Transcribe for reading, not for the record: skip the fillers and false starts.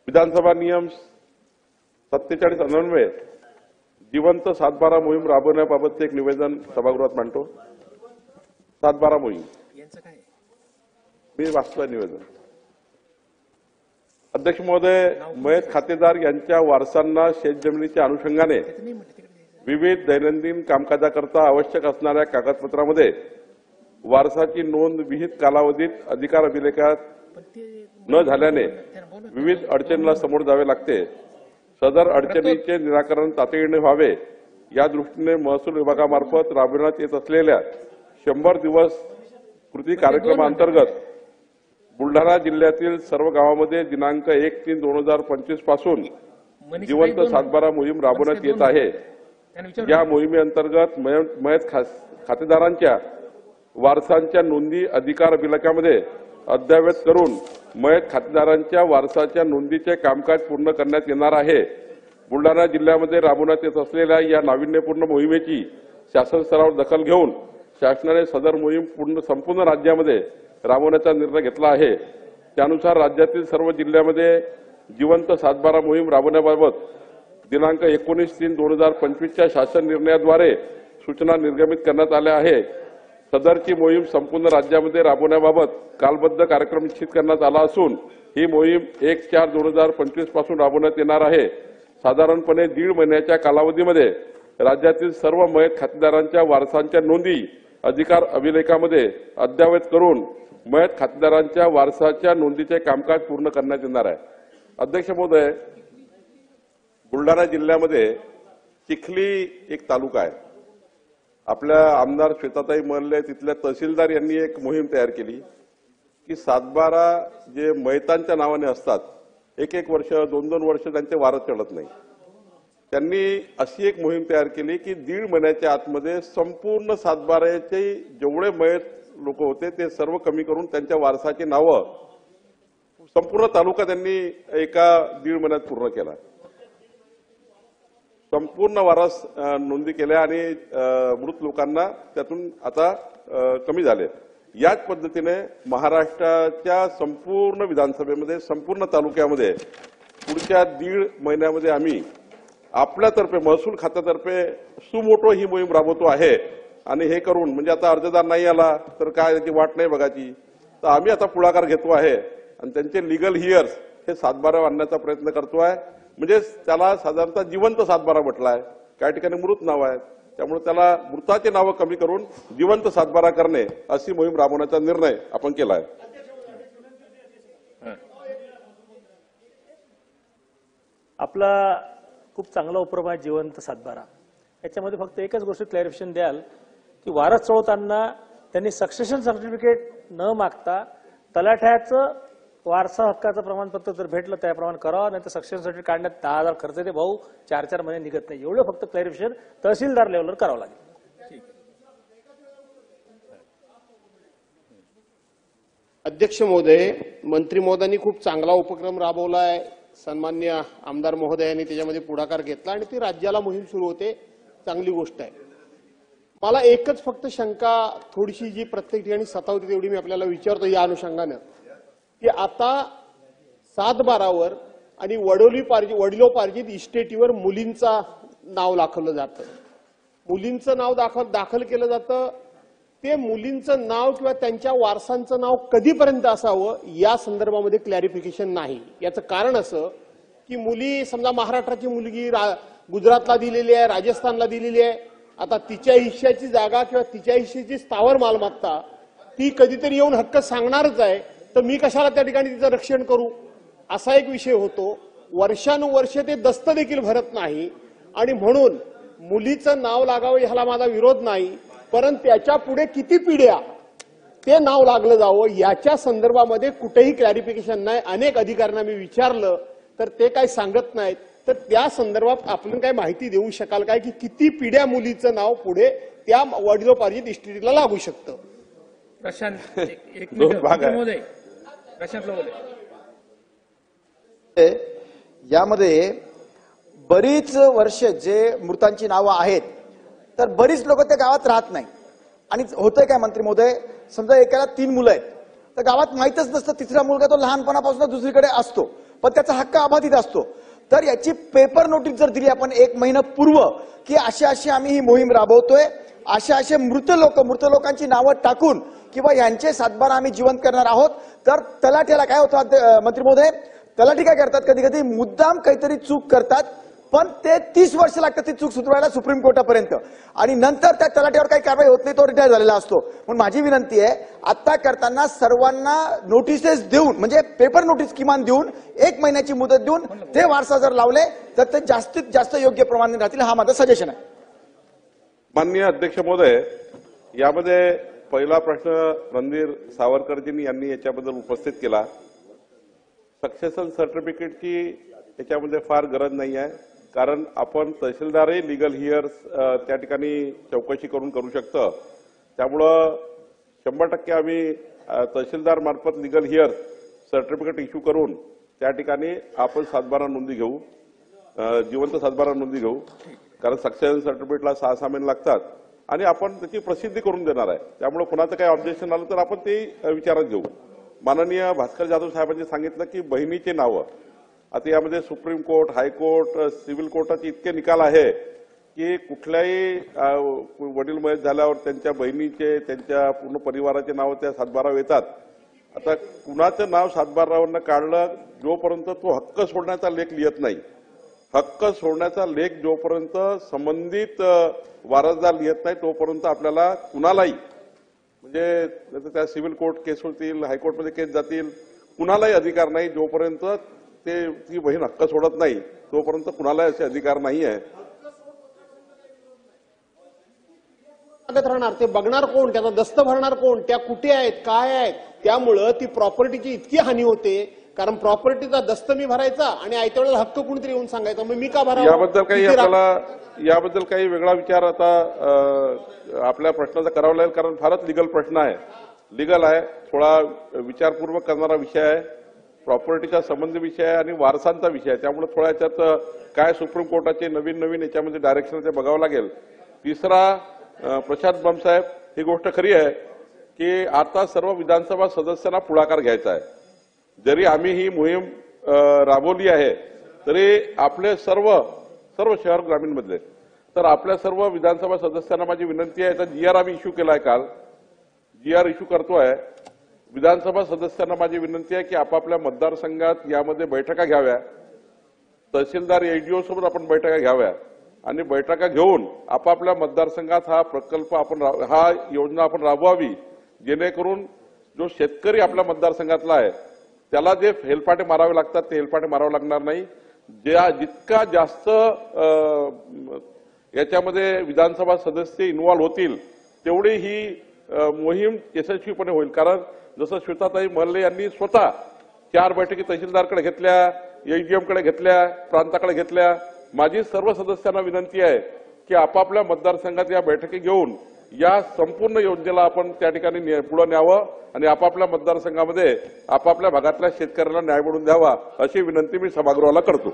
विधानसभा नियम 47 अन्वये जिवंत 7/12 मोहीम राबवण्याबाबतचे एक निवेदन सभागृहात मांडतो। 7/12 मोहीम मी वाचतोय निवेदन। अध्यक्ष महोदय, मयत खातेदार यांच्या वारसांना शेतजमिनीच्या अनुषंगाने विविध दैनंदिन कामकाजाकरता आवश्यक असणाऱ्या कागदपत्रांमध्ये वारसाची नोंद विहित कालावधीत अधिकार अभिलेखात न झाल्याने विविध अडचणींना समोर जावे लागते। सदर अडचणीचे निराकरण तातडीने व्हावे या दृष्टीने महसूल विभागामार्फत राबविण्यात येत असलेल्या 100 दिवस कृती कार्यक्रमांतर्गत बुलढाणा जिल्ह्यातील सर्व गावांमध्ये दिनांक 1/3/2025 पासून जिवंत 7/12 मोहीम राबवण्यात येत आहे। या मोहिमेअंतर्गत मयत खातेदारांच्या वारसांच्या नोंदी अधिकार अभिलेखामध्ये अद्ययावत करून मयत खातेदारांच्या वारसाच्या नोंदीचे कामकाज पूर्ण करण्यात येणार आहे। बुलढाणा जिल्ह्यामध्ये राबवण्यात येत असलेल्या या नाविन्यपूर्ण मोहिमेची शासन स्तरावर दखल घेऊन शासनाने सदर मोहीम संपूर्ण राज्यामध्ये राबवण्याचा निर्णय घेतला आहे। त्यानुसार राज्यातील सर्व जिल्ह्यामध्ये जिवंत 7/12 मोहीम राबवण्याबाबत दिनांक 19/3/2025 च्या शासन निर्णयाद्वारे सूचना निर्गमित करण्यात आल्या आहे। सदरची मोहीम संपूर्ण राज्यामध्ये राबवण्याबाबत कालबद्ध कार्यक्रम निश्चित करण्यात आला असून ही मोहीम 1/4/2025 पासून राबवण्यात येणार आहे। साधारणपणे 1.5 महिन्याच्या कालावधीमध्ये राज्यातील सर्व मयत खातेदारांच्या वारसांच्या नोंदी अधिकार अभिलेखामध्ये अद्ययावत करून मयत खातेदारांच्या वारसाच्या नोंदीचे कामकाज पूर्ण करण्यात येणार आहे। अध्यक्ष महोदय, बुलढाणा जिल्ह्यामध्ये चिखली एक तालुका आहे। आपल्या आमदार श्वेताताई मल्ले तिथल्या तहसीलदार यांनी एक मोहीम तयार केली की 7/12 जे मयतांच्या नावाने असतात 1 वर्ष 2 वर्ष त्यांचे वारस चढत नाही। त्यांनी अशी एक मोहीम तयार केली की 1.5 महिन्याच्या आतमध्ये संपूर्ण 7/12चे जेवढे मयत लोक होते ते सर्व कमी करून त्यांच्या वारसाची नावं संपूर्ण तालुका त्यांनी एका 1.5 महिन्यात पूर्ण केला। संपूर्ण वारस नोंदी केल्या आणि मृत लोकांना त्यातून आता कमी झाले। याच पद्धतीने महाराष्ट्राच्या संपूर्ण विधानसभेमध्ये संपूर्ण तालुक्यामध्ये पुढच्या 1.5 महिन्यामध्ये आम्ही आपल्यातर्फे महसूल खात्यातर्फे सुमोटो ही मोहीम राबवतो आहे। आणि हे करून म्हणजे आता अर्जदार नाही आला तर काय त्याची वाट नाही बघायची, तर आम्ही आता पुढाकार घेतो आहे आणि त्यांचे लीगल हिअर्स हे 7/12 आणण्याचा प्रयत्न करतो आहे। म्हणजे त्याला साधारणतः जिवंत 7/12 म्हटलं आहे, काही ठिकाणी मृत नाव आहे, त्यामुळे त्याला मृताची नावं कमी करून जिवंत 7/12 करणे अशी मोहीम राबवण्याचा निर्णय आपण केला आहे। आपला खूप चांगला उपक्रम आहे जिवंत 7/12। याच्यामध्ये फक्त एकच गोष्ट क्लॅरिफिकेशन द्याल की वारस चढवताना त्यांनी सक्सेशन सर्टिफिकेट न मागता तलाठ्याचं वारसा हक्काचं प्रमाणपत्र जर भेटलं त्याप्रमाणे करावं, नाही तर सक्सेशन सर्टिफिकेट काढण्यात 10,000 खर्च येते भाऊ, 4-4 महिने निघत नाही। एवढं फक्त क्लॅरिफिकेशन तहसीलदार लेवलवर करावं लागेल। अध्यक्ष महोदय, मंत्री महोदयांनी खूप चांगला उपक्रम राबवला आहे। सन्माननीय आमदार महोदयांनी त्याच्यामध्ये पुढाकार घेतला आणि ती राज्याला मोहीम सुरू होते, चांगली गोष्ट आहे। मला एकच फक्त शंका थोडीशी जी प्रत्येक ठिकाणी सतावते तेवढी मी आपल्याला विचारतो या अनुषंगाने की आता 7/12 आणि वडिलोपार्जित इस्टेटीवर मुलींचा नाव दाखवलं जातं, मुलींचं नाव दाखल केलं जातं। ते मुलींचं नाव किंवा त्यांच्या वारसांचं नाव कधीपर्यंत असावं या संदर्भामध्ये क्लॅरिफिकेशन नाही। याचं कारण असं की मुली समजा महाराष्ट्राची मुलगी गुजरातला दिलेली आहे, राजस्थानला दिलेली आहे, आता तिच्या हिश्श्याची जागा किंवा तिच्या हिश्श्याची स्थावर मालमत्ता ती कधीतरी येऊन हक्क सांगणारच आहे, तर मी कशाला त्या ठिकाणी तिचं रक्षण करू असा एक विषय होतो। वर्षानुवर्ष ते दस्त देखील भरत नाही आणि म्हणून मुलीचं नाव लागावं ह्याला माझा विरोध नाही, परंतु त्याच्या पुढे किती पिढ्या ते नाव लागलं जावं याच्या संदर्भामध्ये कुठेही क्लॅरिफिकेशन नाही। अनेक अधिकाऱ्यांना मी विचारलं तर ते काही सांगत नाहीत, तर त्या संदर्भात आपण काय माहिती देऊ शकाल काय की किती पिढ्या मुलीचं नाव पुढे त्या वडिलोपार्जित इस्टेटीला लागू शकतं? प्रशांत एक मिनिट यामध्ये बरीच वर्ष जे मृतांची नावं आहेत तर बरीच लोक त्या गावात राहत नाही। आणि होतंय काय मंत्री महोदय, समजा एकाला 3 मुलं आहेत तर गावात माहितच नसतं, तिसरा मुलगा तो लहानपणापासून दुसरीकडे असतो, पण त्याचा हक्क अबाधित असतो. तर याची पेपर नोटीस जर दिली आपण 1 महिना पूर्व की अशी आम्ही ही मोहीम राबवतोय, असे मृत लोकांची नावं टाकून किंवा यांचे सातबारा आम्ही जिवंत करणार आहोत, तर तलाठ्याला काय होतं मंत्री महोदय, तलाठी काय करतात, कधी कधी मुद्दाम काहीतरी चूक करतात, पण ते 30 वर्ष लागतात ती चूक सुधारायला सुप्रीम कोर्टापर्यंत, आणि नंतर त्या तलाठ्यावर काही कारवाई होत नाही, तो रिटायर झालेला असतो. पण माझी विनंती आहे, आता करताना सर्वांना नोटिसेस देऊन, म्हणजे पेपर नोटीस किमान देऊन 1 महिन्याची मुदत देऊन ते वारसा जर लावले तर ते जास्तीत जास्त योग्य प्रमाणे राहतील. हा माझा सजेशन आहे. माननीय अध्यक्ष महोदय, यामध्ये पहिला प्रश्न रणधीर सावरकरजींनी यांनी याच्याबद्दल उपस्थित केला. सक्सेशन सर्टिफिकेटची याच्यामध्ये फार गरज नाही आहे, कारण आपण तहसीलदारही लिगल हिअर्स त्या ठिकाणी चौकशी करू शकतं. त्यामुळं 100% आम्ही तहसीलदार मार्फत लिगल हिअर्स सर्टिफिकेट इश्यू करून त्या ठिकाणी आपण सातबारा नोंदी घेऊ, जिवंत सातबारा नोंदी घेऊ, कारण सक्सेशन सर्टिफिकेटला 6 महिने लागतात आणि आपण त्याची प्रसिद्धी करून देणार आहे. त्यामुळे कोणाचं काही ऑब्जेक्शन आलं तर आपण ते विचारात घेऊ. माननीय भास्कर जाधव साहेबांनी सांगितलं की बहिणीचे नावं, आता यामध्ये सुप्रीम कोर्ट, हायकोर्ट, सिव्हिल कोर्टाचे इतके निकाल आहे की कुठल्याही वडील मयत झाल्यावर त्यांच्या बहिणीचे, त्यांच्या पूर्ण परिवाराचे नाव त्या सातबारावर येतात. आता कुणाचं नाव सातबारावरनं काढलं, जोपर्यंत तो हक्क सोडण्याचा लेख लिहित नाही, हक्क सोडण्याचा लेख जोपर्यंत संबंधित वारसदार लिहित नाही, तोपर्यंत आपल्याला कुणालाही, म्हणजे त्या सिव्हिल कोर्ट केस होतील, हायकोर्टमध्ये केस जातील, कुणालाही अधिकार नाही. जोपर्यंत ती बहीण हक्क सोडत नाही तोपर्यंत कुणालाही असे अधिकार नाही आहे. राहणार ते बघणार कोण, त्याचा दस्त भरणार कोण, त्या कुठे आहेत, काय आहेत. त्यामुळं ती प्रॉपर्टीची इतकी हानी होते, कारण प्रॉपर्टीचा दस्त मी भरायचा आणि आयत्या वेळेला हक्क कुणीतरी येऊन सांगायचा, मग मी का भरावं. याबद्दल काही वेगळा विचार आता आपल्या प्रश्नाचा करावा लागेल, कारण फारच लिगल प्रश्न आहे, लिगल आहे, थोडा विचारपूर्वक करणारा विषय आहे, प्रॉपर्टीचा संबंधी विषय आहे आणि वारसांचा विषय आहे. त्यामुळे थोड्या याच्यात काय सुप्रीम कोर्टाचे नवीन याच्यामध्ये डायरेक्शन ते बघावं लागेल. तिसरा, प्रशांत बंबसाहेब, ही गोष्ट खरी आहे की आता सर्व विधानसभा सदस्यांना पुढाकार घ्यायचा आहे. जरी आम्ही ही मोहीम राबवली आहे तरी आपले सर्व शहर ग्रामीण मधले, तर आपल्या सर्व विधानसभा सदस्यांना माझी विनंती आहे, GR आम्ही इश्यू केलाय, काल GR इश्यू करतोय. विधानसभा सदस्यांना माझी विनंती आहे की आपापल्या मतदारसंघात यामध्ये बैठका घ्याव्या, तहसीलदार ADO सोबत आपण बैठका घ्याव्या आणि बैठका घेऊन आपापल्या मतदारसंघात हा प्रकल्प हा योजना आपण राबवावी, जेणेकरून जो शेतकरी आपल्या मतदारसंघातला आहे त्याला जे हेलपाटे मारावे लागतात ते हेलपाटे मारावे लागणार नाही. जितका जास्त याच्यामध्ये विधानसभा सदस्य इन्व्हॉल्व्ह होतील तेवढी ही मोहीम यशस्वीपणे होईल. कारण जसं श्वेताताई महल्ले यांनी स्वतः 4 बैठकी तहसीलदारकडे घेतल्या, AGM कडे घेतल्या, प्रांताकडे घेतल्या. माझी सर्व सदस्यांना विनंती आहे की आपापल्या मतदारसंघात या बैठकी घेऊन या संपूर्ण योजनेला आपण त्या ठिकाणी पुढे न्यावं आणि आपापल्या मतदारसंघामध्ये आपापल्या भागातल्या शेतकऱ्याला न्याय मिळवून द्यावा, अशी विनंती मी सभागृहाला करतो.